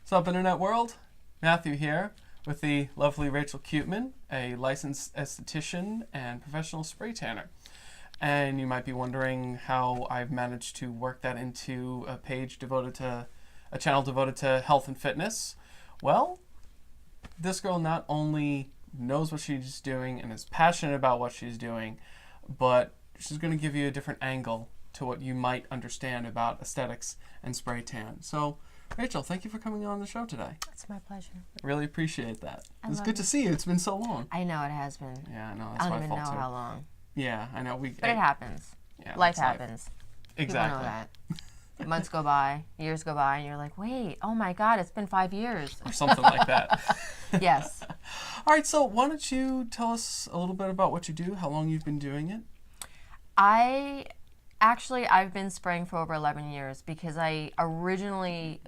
What's up, Internet world? Matthew here with the lovely Rachel Kuteman, a licensed esthetician and professional spray tanner. And you might be wondering how I've managed to work that into a channel devoted to health and fitness. Well, this girl not only knows what she's doing and is passionate about what she's doing, but she's going to give you a different angle to what you might understand about aesthetics and spray tan. So, Rachel, thank you for coming on the show today. It's my pleasure. I really appreciate that. It's good you. to see you. It's been so long. I know it has been. Yeah, I know. That's I my don't even fault know too. how long. Yeah, I know. But it happens. Yeah, Life it's happens. Exactly. People know that. Months go by, years go by, and you're like, wait, oh my God, it's been 5 years. Or something like that. Yes. All right, so why don't you tell us a little bit about what you do, how long you've been doing it? I've been spraying for over 11 years because I originally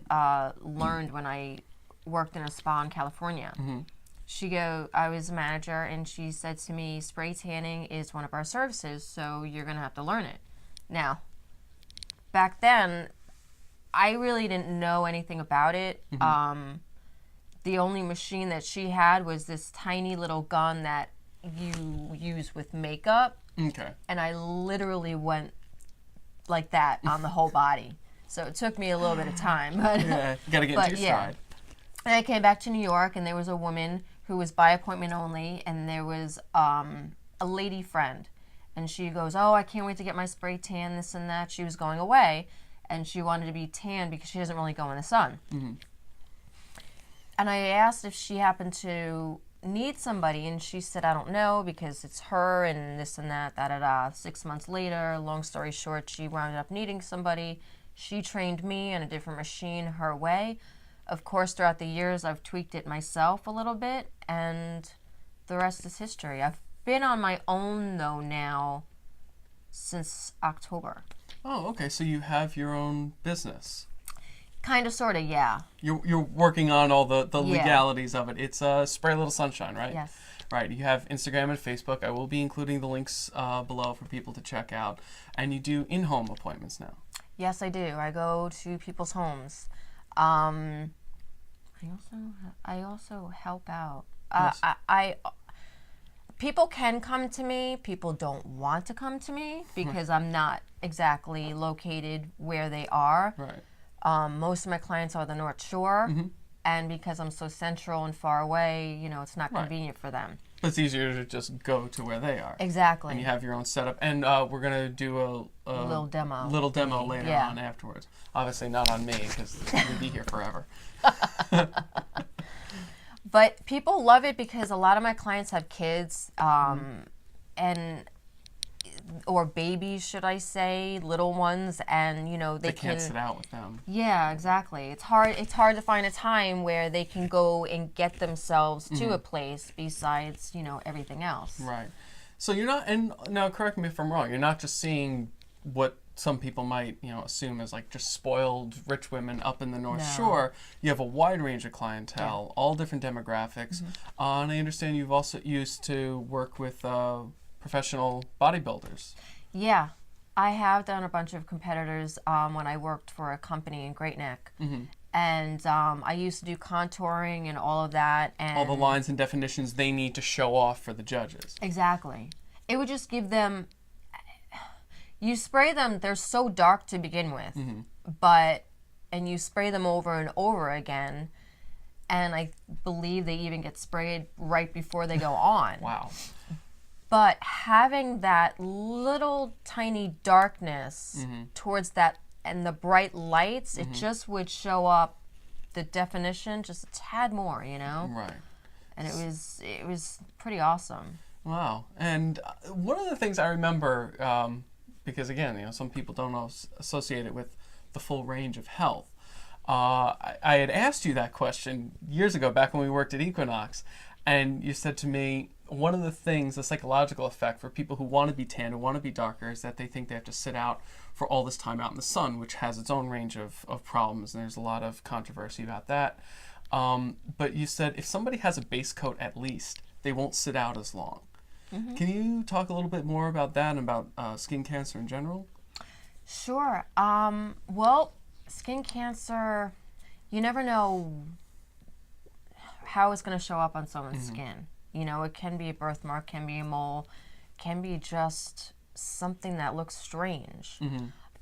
learned when I worked in a spa in California. Mm-hmm. I was a manager, and she said to me, spray tanning is one of our services, so you're going to have to learn it. Now, back then, I really didn't know anything about it. Mm-hmm. The only machine that she had was this tiny little gun that you use with makeup. Okay. And I literally went like that on the whole body. So it took me a little bit of time. But Yeah, you got to get into your stride. And I came back to New York, and there was a woman who was by appointment only, and there was a lady friend. And she goes, oh, I can't wait to get my spray tan, this and that. She was going away, and she wanted to be tan because she doesn't really go in the sun. Mm-hmm. And I asked if she happened to need somebody, and she said, I don't know, because it's her and this and that, da-da-da. 6 months later, long story short, she wound up needing somebody. She trained me on a different machine her way. Of course, throughout the years, I've tweaked it myself a little bit, and the rest is history. I've been on my own, though, now since October. Oh, okay, so you have your own business. Kind of, sort of, yeah. You're working on all the legalities of it. It's Spray a Little Sunshine, right? Yes. Right. You have Instagram and Facebook. I will be including the links below for people to check out. And you do in-home appointments now. Yes, I do. I go to people's homes. I also help out. Yes. People can come to me. People don't want to come to me because I'm not exactly located where they are. Right. Most of my clients are the North Shore, Mm-hmm. and because I'm so central and far away, it's not Right. convenient for them. But it's easier to just go to where they are. Exactly. And you have your own setup. And we're going to do a little demo. Later Yeah. on afterwards. Obviously not on me because we'll be here forever. But people love it because a lot of my clients have kids, or babies, should I say, little ones, and they can't sit out with them. Yeah, exactly. It's hard to find a time where they can go and get themselves to a place besides everything else. Right. So you're not, and now correct me if I'm wrong, you're not just seeing what some people might assume as like just spoiled rich women up in the North Shore. You have a wide range of clientele, all different demographics. And I understand you've also used to work with professional bodybuilders. Yeah, I have done a bunch of competitors when I worked for a company in Great Neck. And I used to do contouring and all of that. And all the lines and definitions they need to show off for the judges. Exactly. It would just give them... You spray them, they're so dark to begin with, and you spray them over and over again, and I believe they even get sprayed right before they go on. Wow. But having that little tiny darkness towards that and the bright lights, it just would show up the definition just a tad more, Right. And it was pretty awesome. Wow. And one of the things I remember, because again, some people don't associate it with the full range of health. I had asked you that question years ago, back when we worked at Equinox, and you said to me, one of the things, the psychological effect for people who want to be tan, who want to be darker, is that they think they have to sit out for all this time out in the sun, which has its own range of problems, and there's a lot of controversy about that. But you said if somebody has a base coat at least, they won't sit out as long. Can you talk a little bit more about that and about skin cancer in general? Sure. Well, skin cancer, you never know how it's going to show up on someone's skin. You know, it can be a birthmark, can be a mole, can be just something that looks strange.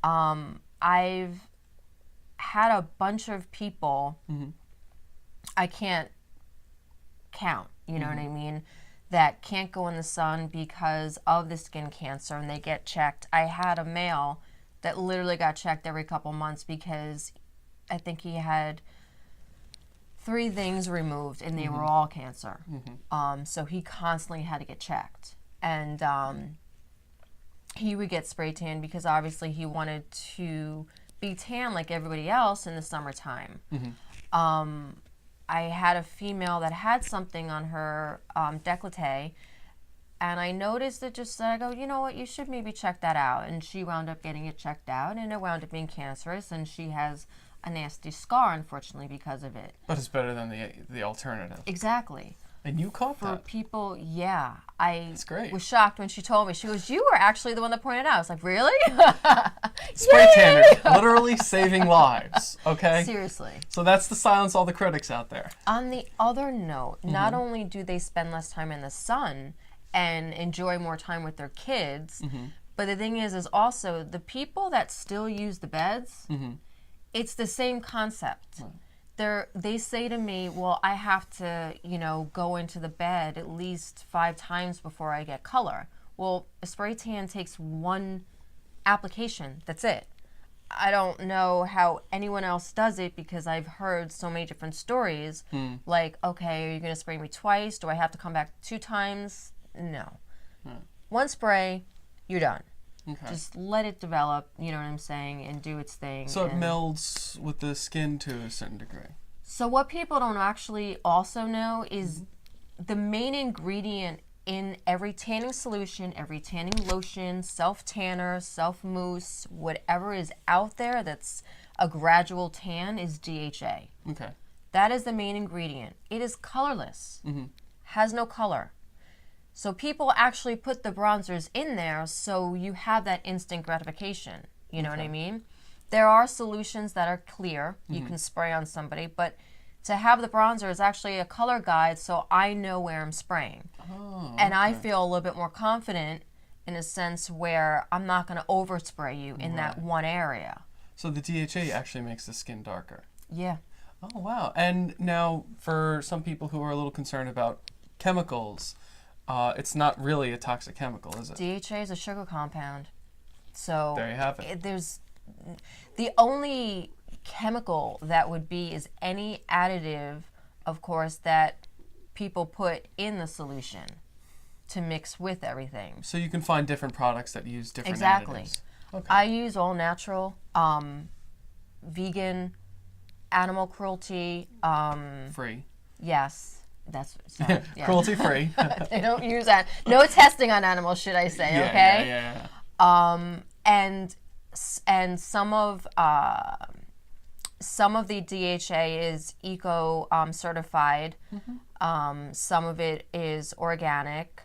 I've had a bunch of people, I can't count, you know what I mean, that can't go in the sun because of the skin cancer, and they get checked. I had a male that literally got checked every couple months because I think he had 3 things removed and they were all cancer. So he constantly had to get checked. And he would get spray tan because obviously he wanted to be tan like everybody else in the summertime. I had a female that had something on her décolleté, and I noticed it just, I go, you know what, you should maybe check that out. And she wound up getting it checked out, and it wound up being cancerous, and she has a nasty scar, unfortunately, because of it. But it's better than the alternative. Exactly. And you caught For that. people, yeah. I That's great. was shocked when she told me. She goes, you were actually the one that pointed it out. I was like, really? Spray tanners, literally saving lives, okay? Seriously. So that's to silence all the critics out there. On the other note, not only do they spend less time in the sun and enjoy more time with their kids, but the thing is also the people that still use the beds, it's the same concept. They say to me, well, I have to, you know, go into the bed at least 5 times before I get color. Well, a spray tan takes 1 application. That's it. I don't know how anyone else does it because I've heard so many different stories. Like, okay, are you going to spray me twice? Do I have to come back 2 times? No. 1 spray, you're done. Okay. Just let it develop, you know what I'm saying, and do its thing. So it melds with the skin to a certain degree. So what people don't actually also know is the main ingredient in every tanning solution, every tanning lotion, self-tanner, self-mousse, whatever is out there that's a gradual tan is DHA. Okay. That is the main ingredient. It is colorless, has no color. So people actually put the bronzers in there so you have that instant gratification. You know what I mean? There are solutions that are clear. You can spray on somebody, but to have the bronzer is actually a color guide so I know where I'm spraying. And I feel a little bit more confident in a sense where I'm not going to overspray you in that one area. So the DHA actually makes the skin darker. Yeah. Oh, wow. And now for some people who are a little concerned about chemicals, it's not really a toxic chemical, is it? DHA is a sugar compound. So there you have it. There's the only chemical that would be is any additive, of course, that people put in the solution to mix with everything. So you can find different products that use different additives. Okay. I use all natural, vegan, animal cruelty. Free. Yes. That's sorry, yeah. Cruelty free. They don't use that. No testing on animals, should I say? Okay. Yeah. And some of the DHA is eco certified. Some of it is organic.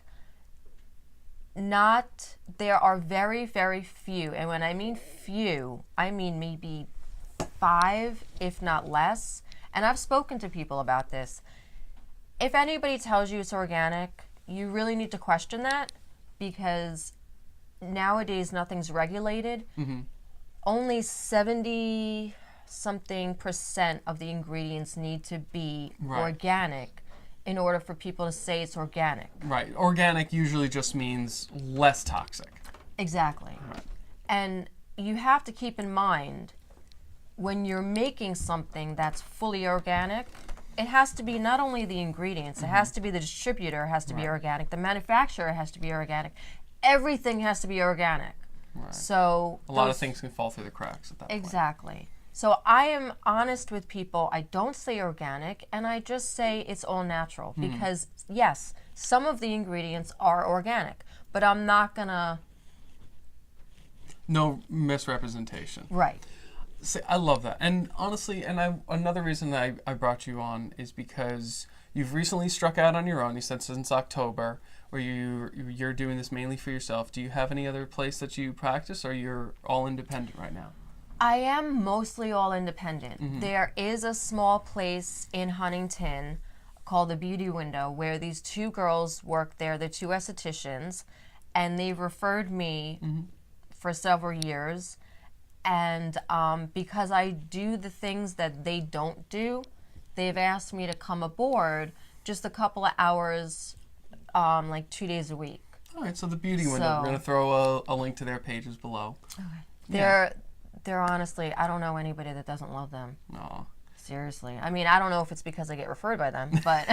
There are very, very few, and when I mean few, I mean maybe 5, if not less. And I've spoken to people about this. If anybody tells you it's organic, you really need to question that because nowadays nothing's regulated. Only 70-something% of the ingredients need to be organic in order for people to say it's organic. Right. Organic usually just means less toxic. Exactly. Right. And you have to keep in mind when you're making something that's fully organic, it has to be not only the ingredients, it has to be the distributor has to be organic, the manufacturer has to be organic, everything has to be organic. Right. So a lot of things can fall through the cracks at that point. Exactly. So I am honest with people. I don't say organic, and I just say it's all natural because yes, some of the ingredients are organic, but I'm not gonna. No misrepresentation. Right. See, I love that. And honestly, another reason that I brought you on is because you've recently struck out on your own. You said since October, where you're doing this mainly for yourself. Do you have any other place that you practice, or you're all independent right now? I am mostly all independent. There is a small place in Huntington called the Beauty Window where these two girls work there. They're two estheticians, and they've referred me for several years. And because I do the things that they don't do, they've asked me to come aboard just a couple of hours, like 2 days a week. All right, so the Beauty Window, we're going to throw a link to their pages below. Okay. They're honestly, I don't know anybody that doesn't love them. Aw. Seriously. I mean, I don't know if it's because I get referred by them, but...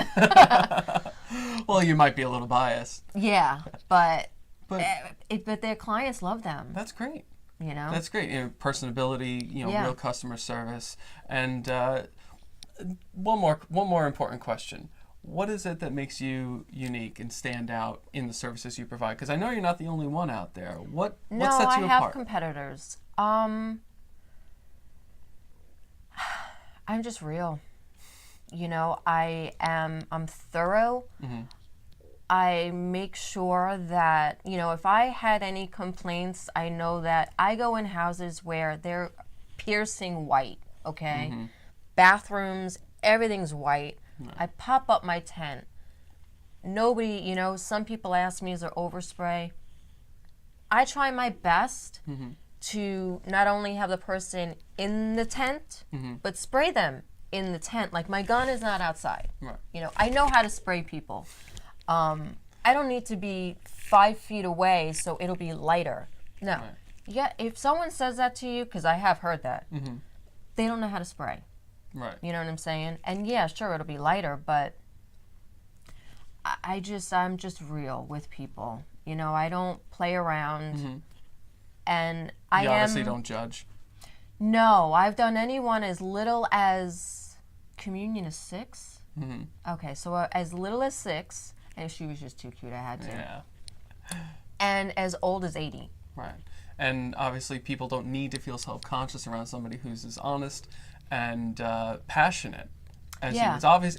Well, you might be a little biased. Yeah, but their clients love them. That's great. You know? That's great. You know, personability, real customer service. And one more important question. What is it that makes you unique and stand out in the services you provide? Because I know you're not the only one out there. What sets you apart? No, I have competitors. I'm just real. I'm thorough. I make sure that, if I had any complaints, I know that I go in houses where they're piercing white, okay? Bathrooms, everything's white. I pop up my tent. Nobody, some people ask me, is there overspray? I try my best to not only have the person in the tent, but spray them in the tent. Like, my gun is not outside. Right. I know how to spray people. I don't need to be 5 feet away so it'll be lighter. No. Right. Yeah, if someone says that to you, because I have heard that, they don't know how to spray. Right. You know what I'm saying? And yeah, sure, it'll be lighter, but I'm just real with people. I don't play around. And you obviously don't judge. No, I've done anyone as little as communion is 6. Okay, so as little as 6, and she was just too cute, I had to. Yeah. And as old as 80. Right. And obviously people don't need to feel self-conscious around somebody who's as honest and passionate as you.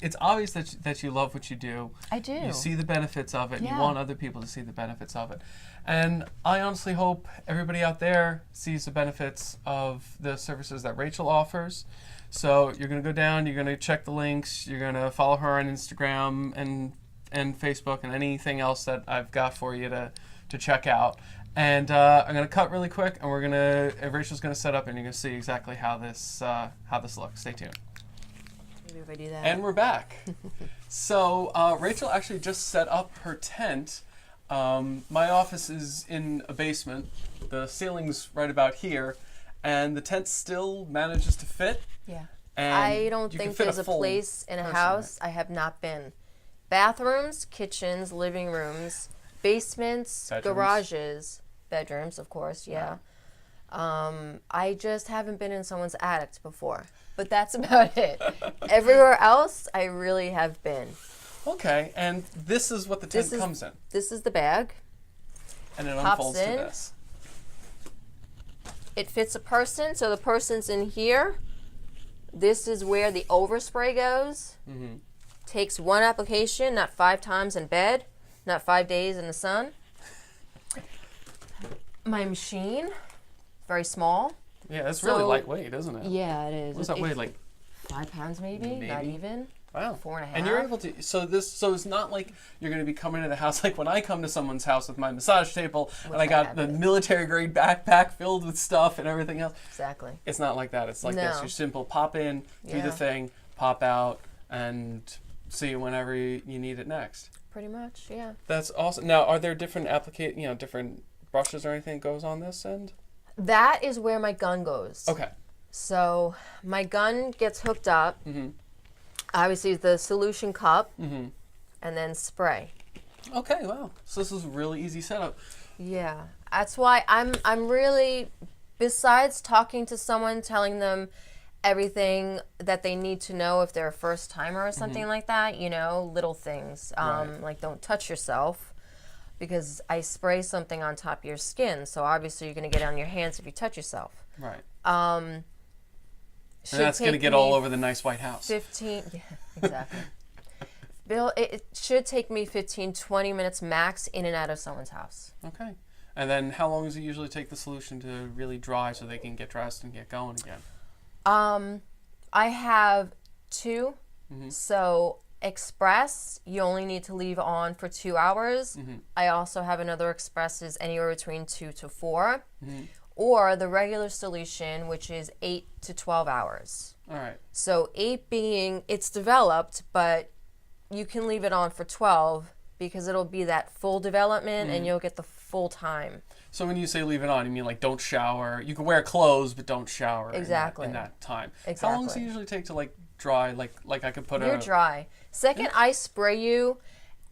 It's obvious that you love what you do. I do. You see the benefits of it, and you want other people to see the benefits of it. And I honestly hope everybody out there sees the benefits of the services that Rachel offers. So you're going to go down, you're going to check the links, you're going to follow her on Instagram and Facebook and anything else that I've got for you to check out. And I'm going to cut really quick, and Rachel's going to set up, and you're going to see exactly how this looks. Stay tuned. Maybe if I do that. And we're back. So Rachel actually just set up her tent. My office is in a basement. The ceiling's right about here, and the tent still manages to fit. Yeah. And I don't think there's a place in a house I have not been. Bathrooms, kitchens, living rooms, basements, garages, bedrooms, of course, yeah. I just haven't been in someone's attic before, but that's about it. Everywhere else, I really have been. Okay, and this is what the tent comes in. This is the bag. And it unfolds to this. It fits a person, so the person's in here. This is where the overspray goes. Takes one application, not 5 times in bed, not 5 days in the sun. My machine, very small. Yeah, it's really lightweight, isn't it? Yeah, it is. What's that weigh, like 5 pounds maybe? Not even. Wow. 4.5. And you're able to, so it's not like you're going to be coming to the house, like when I come to someone's house with my massage table and I got the military grade backpack filled with stuff and everything else. Exactly. It's not like that. It's like this. You're simple. Pop in, do the thing, pop out, and see you whenever you need it next. Pretty much, yeah. That's awesome. Now, are there different different brushes or anything that goes on this end? That is where my gun goes. Okay. So my gun gets hooked up. Obviously, the solution cup, and then spray. Okay, wow. So this is a really easy setup. Yeah, that's why I'm really, besides talking to someone, telling them everything that they need to know if they're a first timer or something like that, little things, like don't touch yourself, because I spray something on top of your skin, so obviously you're going to get it on your hands if you touch yourself. Right. And that's going to get all over the nice white house. Yeah, exactly. Bill, it should take me 15, 20 minutes max in and out of someone's house. Okay. And then how long does it usually take the solution to really dry so they can get dressed and get going again? I have two. Mm-hmm. So express, you only need to leave on for 2 hours. Mm-hmm. I also have another express is anywhere between 2 to 4. Mm-hmm. Or the regular solution, which is 8 to 12 hours. All right. So 8 being, it's developed, but you can leave it on for 12 because it'll be that full development and you'll get the full time. So when you say leave it on, you mean like don't shower. You can wear clothes, but don't shower Exactly. in that time. Exactly. How long does it usually take to like dry? Like I could put You're dry. Second, I spray you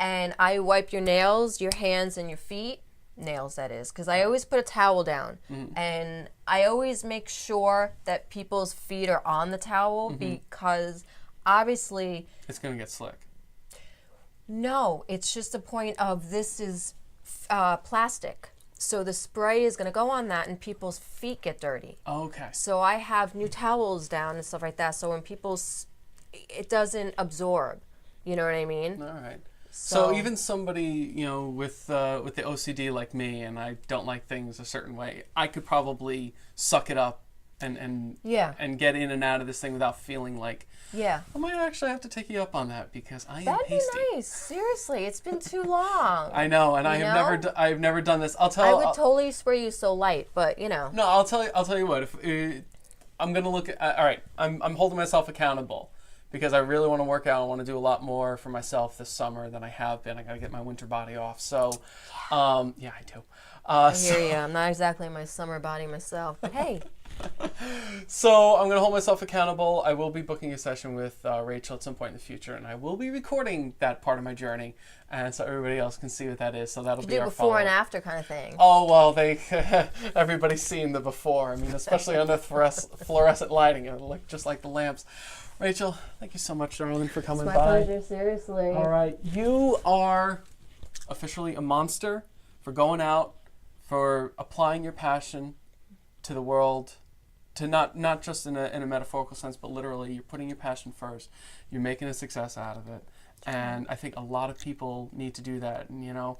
and I wipe your nails, your hands, and your feet. Nails, that is, because I always put a towel down and I always make sure that people's feet are on the towel because obviously it's going to get slick. No, it's just a point of this is plastic. So the spray is going to go on that and people's feet get dirty. Okay. So I have new towels down and stuff like that. So when it doesn't absorb. You know what I mean? All right. So even somebody, with the OCD like me, and I don't like things a certain way, I could probably suck it up and get in and out of this thing without feeling like I might actually have to take you up on that because I am That'd pasty. be nice. Seriously, it's been too long. I know, and I've never done this. I would totally spray you so light, but No, I'll tell you what. If I'm gonna look at all right, I'm holding myself accountable. Because I really want to work out. I want to do a lot more for myself this summer than I have been. I got to get my winter body off. So, I do. I hear you. I'm not exactly my summer body myself, but hey. So I'm going to hold myself accountable. I will be booking a session with Rachel at some point in the future, and I will be recording that part of my journey, and so everybody else can see what that is. So that'll be do our before and follow-up. after kind of thing. Oh well, everybody's seen the before. I mean, especially under fluorescent lighting, it'll look just like the lamps. Rachel, thank you so much, darling, for coming by. It's my pleasure, seriously. All right. You are officially a monster for going out, for applying your passion to the world, to not just in a metaphorical sense, but literally, you're putting your passion first. You're making a success out of it. And I think a lot of people need to do that. And,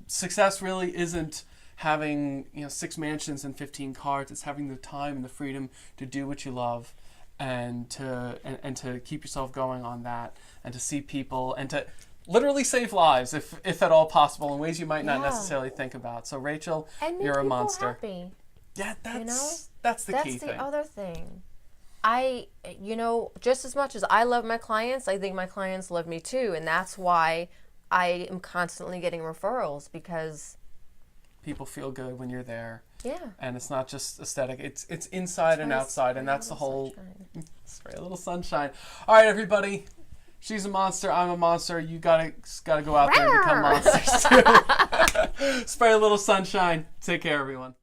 success really isn't having, 6 mansions and 15 cars. It's having the time and the freedom to do what you love. And to keep yourself going on that, and to see people, and to literally save lives, if at all possible, in ways you might not necessarily think about. So Rachel, you're a monster. Happy. Yeah, that's the key thing. That's the other thing. Just as much as I love my clients, I think my clients love me too, and that's why I am constantly getting referrals because people feel good when you're there. Yeah. And it's not just aesthetic. It's inside and outside, and that's the whole. Spray a little sunshine. All right, everybody. She's a monster. I'm a monster. You gotta go out there and become monsters too. Spray a little sunshine. Take care, everyone.